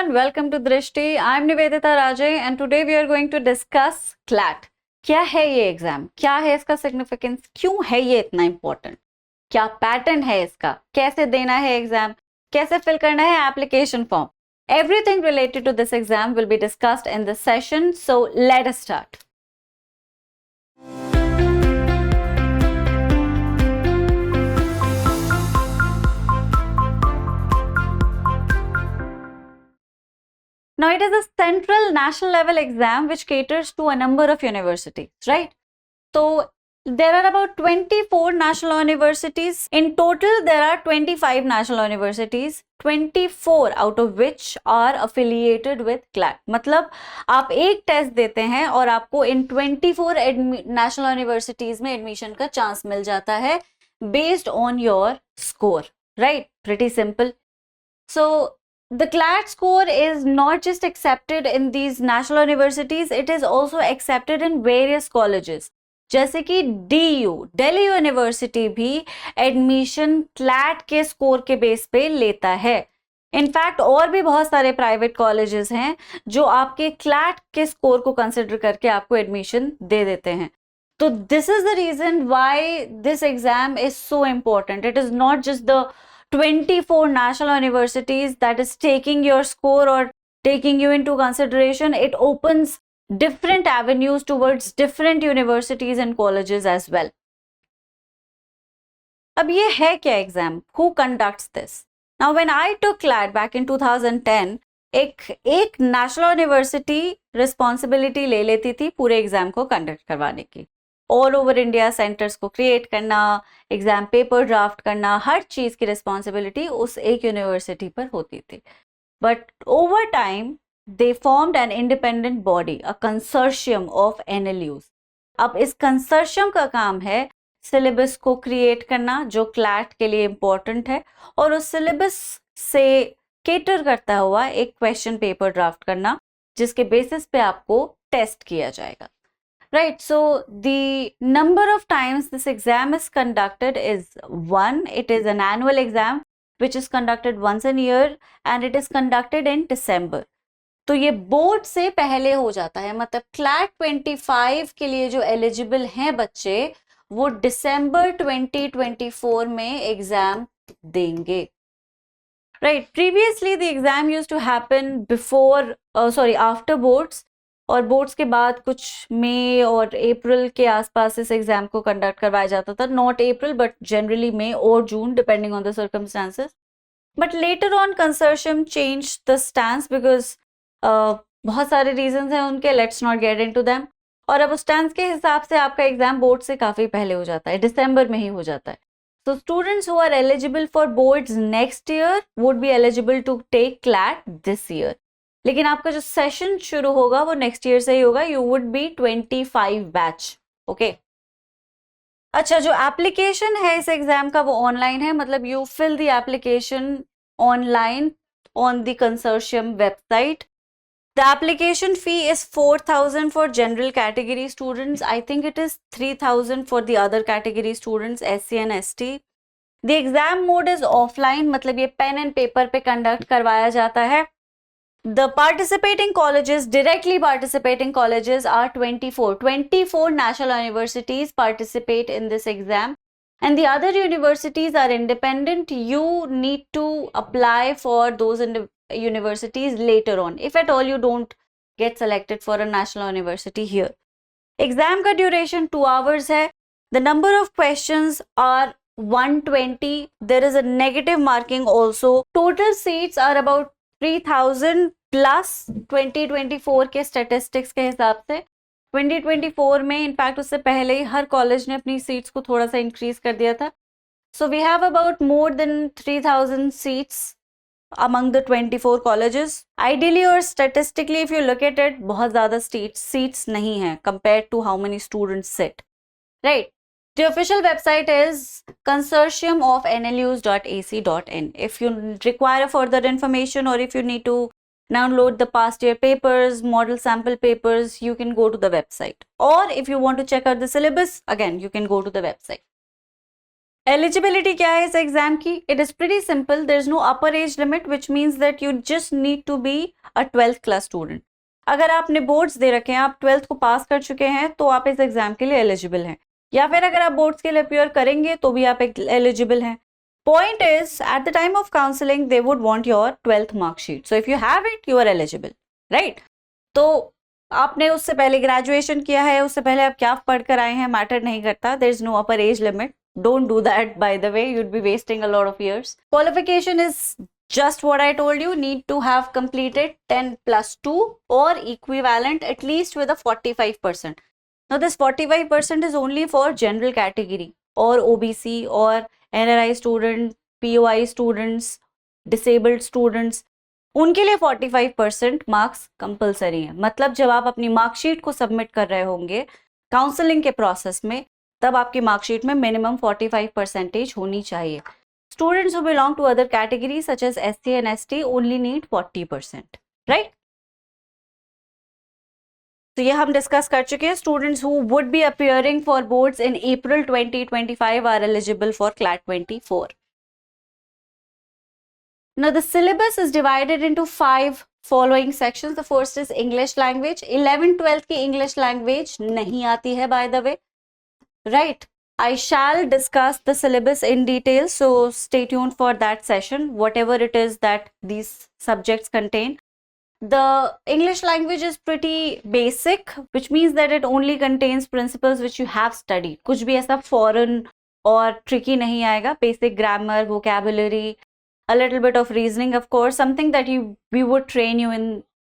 everyone, welcome to Drishti. I'm Nivedita Rajay and today we are going to discuss CLAT. क्या है ये exam, क्या है इसका सिग्निफिकेंस, क्यों है ये इतना इंपॉर्टेंट, क्या पैटर्न है इसका, कैसे देना है एग्जाम, कैसे फिल करना है application form. Everything related to this exam will be discussed in this session. So let us start. Now, it is a central national level exam which caters to a number of universities, right? So, there are about 24 national universities. In total, there are 25 national universities, 24 out of which are affiliated with CLAT. मतलब आप एक test देते हैं और आपको इन 24 national universities में admission का chance मिल जाता है based on your score, right? Pretty simple. So, the CLAT score is not just accepted in these national universities, it is also accepted in various colleges. जैसे कि DU, दिल्ली यूनिवर्सिटी भी admission CLAT के score के base पे लेता है. In fact और भी बहुत सारे प्राइवेट कॉलेजेस हैं जो आपके CLAT के स्कोर को कंसिडर करके आपको एडमिशन दे देते हैं. तो this is the reason why this exam is so important. It is not just the 24 national universities that is taking your score or taking you into consideration. It opens different avenues towards different universities and colleges as well. अब ये है क्या exam? Who conducts this? Now when I took CLAT back in 2010, एक national university responsibility ले लेती थी पूरे exam को कंडक्ट करवाने की. ऑल ओवर इंडिया सेंटर्स को क्रिएट करना, एग्जाम पेपर ड्राफ्ट करना, हर चीज की रिस्पॉन्सिबिलिटी उस एक यूनिवर्सिटी पर होती थी. But over time they formed an independent body, a consortium of NLUs. अब इस कंसोर्शियम का काम है सिलेबस को क्रिएट करना जो CLAT के लिए इम्पोर्टेंट है, और उस सिलेबस से केटर करता हुआ एक क्वेश्चन पेपर ड्राफ्ट करना जिसके बेसिस पे आपको टेस्ट किया जाएगा. Right, so the number of times this exam is conducted is 1. It is an annual exam which is conducted once a year and it is conducted in December. तो ये board से पहले हो जाता है, मतलब CLAT 25 के लिए जो एलिजिबल हैं बच्चे वो दिसंबर 2024 में एग्जाम देंगे. Right, previously the exam used to happen after boards, और बोर्ड्स के बाद कुछ मई और अप्रैल के आसपास इस एग्जाम को कंडक्ट करवाया जाता था. नॉट अप्रैल बट जनरली मई और जून depending on the circumstances. But later on consortium change the stance because बहुत सारे रीजंस हैं उनके, let's not get into them. और अब उस स्टैंस के हिसाब से आपका एग्जाम बोर्ड से काफ़ी पहले हो जाता है, दिसंबर में ही हो जाता है. So students who are eligible for boards next year would be eligible to take CLAT this year. लेकिन आपका जो सेशन शुरू होगा वो नेक्स्ट ईयर से ही होगा. You would be 25 batch. Okay, अच्छा, जो एप्लीकेशन है इस एग्जाम का वो ऑनलाइन है, मतलब you fill the application online on the consortium website. The application fee is 4,000 for general category students. I think it is 3,000 for the other category students, SC and ST. The exam mode is offline, मतलब ये pen and paper पे conduct करवाया जाता है. The directly participating colleges are 24. 24 national universities participate in this exam, and the other universities are independent. You need to apply for those universities later on, if at all you don't get selected for a national university here. Exam का duration 2 hours है. The number of questions are 120. There is a negative marking also. Total seats are about 3,000 plus 2024 के statistics के हिसाब से. 2024 में in fact उससे पहले ही हर college ने अपनी सीट्स को थोड़ा सा इंक्रीज कर दिया था. So we have about more than 3,000 seats among the 24 colleges. Ideally और statistically if you look at it, बहुत ज़्यादा सीट्स नहीं हैं compare to how many students sit. Right, the official website is consortiumof.nlus.ac.in. If you require further information or if you need to download the past year papers, model sample papers, you can go to the website. Or if you want to check out the syllabus, again, you can go to the website. Eligibility क्या है इस exam की? It is pretty simple. There is no upper age limit which means that you just need to be a 12th class student. अगर आपने boards दे रखे हैं, आप 12th को पास कर चुके हैं, तो आप इस एग्जाम के लिए एलिजिबल हैं. या फिर अगर आप बोर्ड्स के लिए अपियर करेंगे तो भी आप एलिजिबल हैं. Point is, at the time of counseling, they would want your 12th mark sheet. So if you have it, you are eligible, right? तो आपने उससे पहले ग्रेजुएशन किया है, उससे पहले आप क्या पढ़कर आए हैं, मैटर नहीं करता. There is no upper age limit. Don't do that, by the way. You'd be wasting a lot of years. Qualification is just what I told you. Need to have completed 10 plus 2 or equivalent at least with a 45%. Now this 45% is only for general category or OBC or NRI student, POI students, disabled students, उनके लिए 45% marks compulsory है. मतलब जब आप अपनी marksheet को submit कर रहे होंगे काउंसलिंग के प्रोसेस में, तब आपकी मार्कशीट में मिनिमम 45% होनी चाहिए. Students who belong to other category such as SC and ST only need 40%, right? तो ये हम डिस्कस कर चुके हैं. Students who would be appearing for boards in April 2025 are eligible for CLAT 24. Now the syllabus is divided into 5 following sections. The first is English language. 11th 12th की English language नहीं आती है, by the way, right? I shall discuss the syllabus in detail, so stay tuned for that session, whatever it is that these subjects contain. The English language is pretty basic, which means that it only contains principles which you have studied. कुछ भी ऐसा foreign और tricky नहीं आएगा. Basic grammar, vocabulary, a little bit of reasoning, of course, something that we would train you in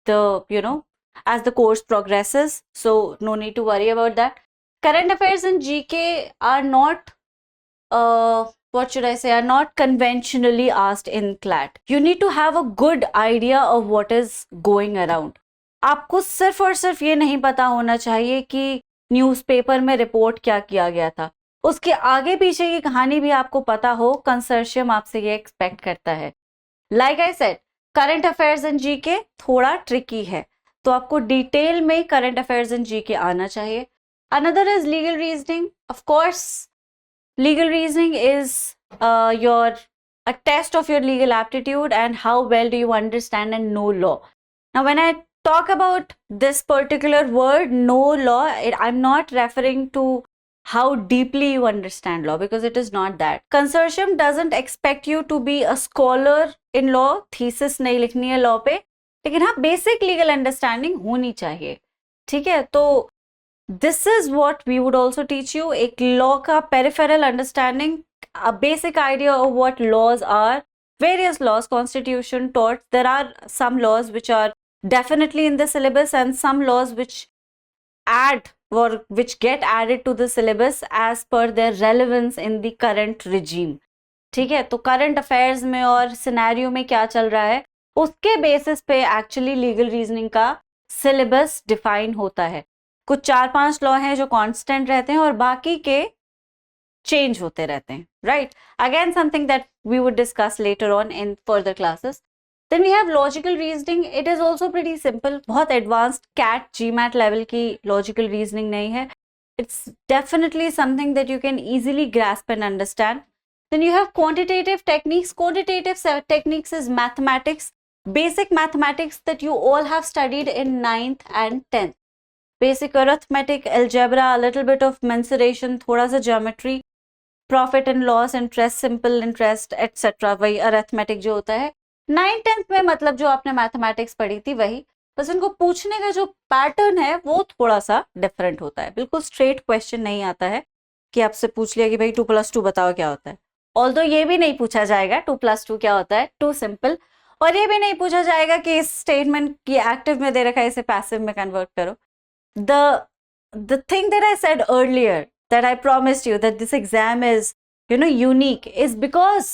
the, as the course progresses. So no need to worry about that. Current affairs and GK are not what should I say, are not conventionally asked in CLAT. You need to have a good idea of what is going around. आपको सिर्फ और सिर्फ ये नहीं पता होना चाहिए कि न्यूज़पेपर में रिपोर्ट क्या किया गया था, उसके आगे पीछे की कहानी भी आपको पता हो. कंसर्शियम आपसे ये एक्सपेक्ट करता है. Like I said, current affairs and GK थोड़ा ट्रिकी है, तो आपको डिटेल में करंट अफेयर्स एंड जीके आना चाहिए. Another is legal reasoning. Of course legal reasoning is a test of your legal aptitude and how well do you understand and know law. Now when I talk about this particular word, know law, I'm not referring to how deeply you understand law, because it is not that. Consortium doesn't expect you to be a scholar in law. thesis नहीं लिखनी है law पे, लेकिन हाँ basic legal understanding होनी चाहिए. ठीक है? तो this is what we would also teach you. एक law का peripheral understanding, a basic idea of what laws are, various laws, constitution, torts. There are some laws which are definitely in the syllabus and some laws which add or which get added to the syllabus as per their relevance in the current regime. ठीक है? तो current affairs में और scenario में क्या चल रहा है, उसके basis पे actually legal reasoning का syllabus define होता है. कुछ 4-5 लॉ हैं जो कांस्टेंट रहते हैं और बाकी के चेंज होते रहते हैं, right? Again something that we would discuss later on in further classes. Then we have logical reasoning. It is also pretty simple. बहुत एडवांस्ड कैट GMAT लेवल की लॉजिकल रीजनिंग नहीं है. It's definitely something that you can easily grasp and understand. Then you have quantitative techniques. Quantitative techniques is mathematics, basic mathematics that you all have studied in 9th and 10th. Basic arithmetic, algebra, a little bit of mensuration, थोड़ा सा geometry, profit and loss, interest, simple interest, etc. वही arithmetic जो होता है. 9th-10th में मतलब जो आपने mathematics पढ़ी थी वही, बस उनको पूछने का जो पैटर्न है वो थोड़ा सा डिफरेंट होता है. बिल्कुल स्ट्रेट क्वेश्चन नहीं आता है कि आपसे पूछ लिया कि भाई 2+2 बताओ क्या होता है. ऑल्दो ये भी नहीं पूछा जाएगा 2+2 क्या होता है, टू सिंपल. और ये भी नहीं पूछा जाएगा कि इस स्टेटमेंट की एक्टिव में दे रखा है, इसे पैसिव में कन्वर्ट करो. The thing that I said earlier, that I promised you that this exam is unique, is because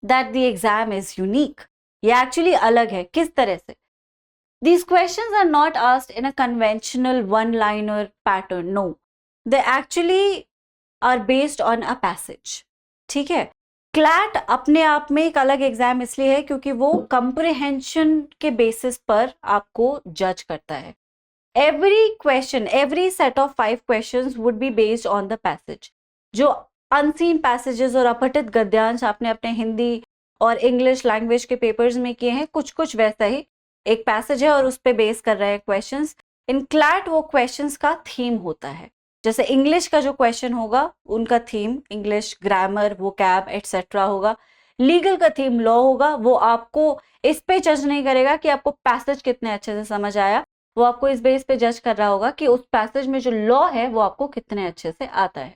that the exam is unique. ये actually अलग है. किस तरह से? These questions are not asked in a conventional one-liner pattern. No, they actually are based on a passage. ठीक है? CLAT अपने आप में एक अलग एग्जाम इसलिए है क्योंकि वो comprehension के बेसिस पर आपको जज करता है. Every question, every set of 5 questions would be based on the passage. जो अनसीन पैसेजेस और अपठित गद्यांश आपने अपने हिंदी और इंग्लिश लैंग्वेज के पेपर्स में किए हैं, कुछ कुछ वैसा ही एक पैसेज है और उस पे बेस कर रहे हैं क्वेश्चंस। इन क्लैट वो क्वेश्चंस का थीम होता है, जैसे इंग्लिश का जो क्वेश्चन होगा उनका theme English grammar vocab etcetera होगा, लीगल का थीम लॉ होगा। वो आपको इस पे जज नहीं करेगा कि आपको पैसेज कितने अच्छे से समझ आया, वो आपको इस बेस पे जज कर रहा होगा कि उस पैसेज में जो लॉ है वो आपको कितने अच्छे से आता है।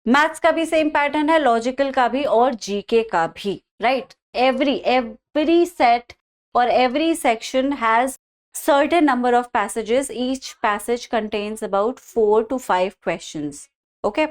मैथ्स का भी सेम पैटर्न है, लॉजिकल का भी और जीके का भी, right. Every set or every section has certain number of passages. Each passage contains about 4 to 5 questions. Okay.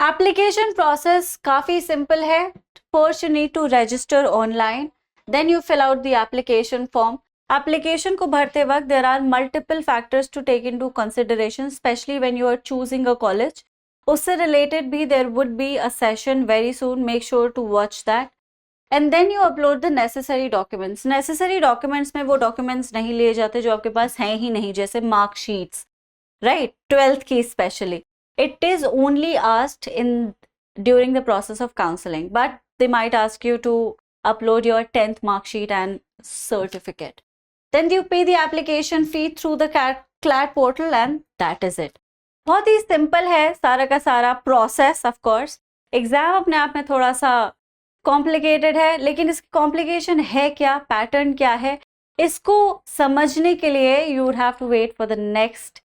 Application process काफी simple है. First you need to register online. Then you fill out the application form. Application को भरते वक्त there are multiple factors to take into consideration, especially when you are choosing a college. उससे related भी there would be a session very soon. Make sure to watch that. And then you upload the necessary documents. Necessary documents में वो documents नहीं लिए जाते जो आपके पास हैं ही नहीं, जैसे mark sheets, right? 12th की especially. It is only asked during the process of counseling, but they might ask you to upload your 10th mark sheet and certificate. Then you pay the application fee through the CLAT portal and that is it. बहुत ही simple है सारा का सारा process. Of course, exam अपने आप में थोड़ा सा कॉम्प्लिकेटेड है, लेकिन इसकी कॉम्प्लिकेशन है क्या, पैटर्न क्या है, इसको समझने के लिए you would have to wait for the next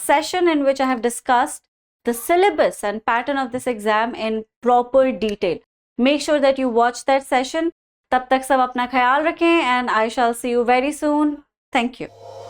session in which I have discussed the syllabus and pattern of this exam in proper detail. Make sure that you watch that session. तब तक सब अपना ख्याल रखें and I shall see you very soon. Thank you.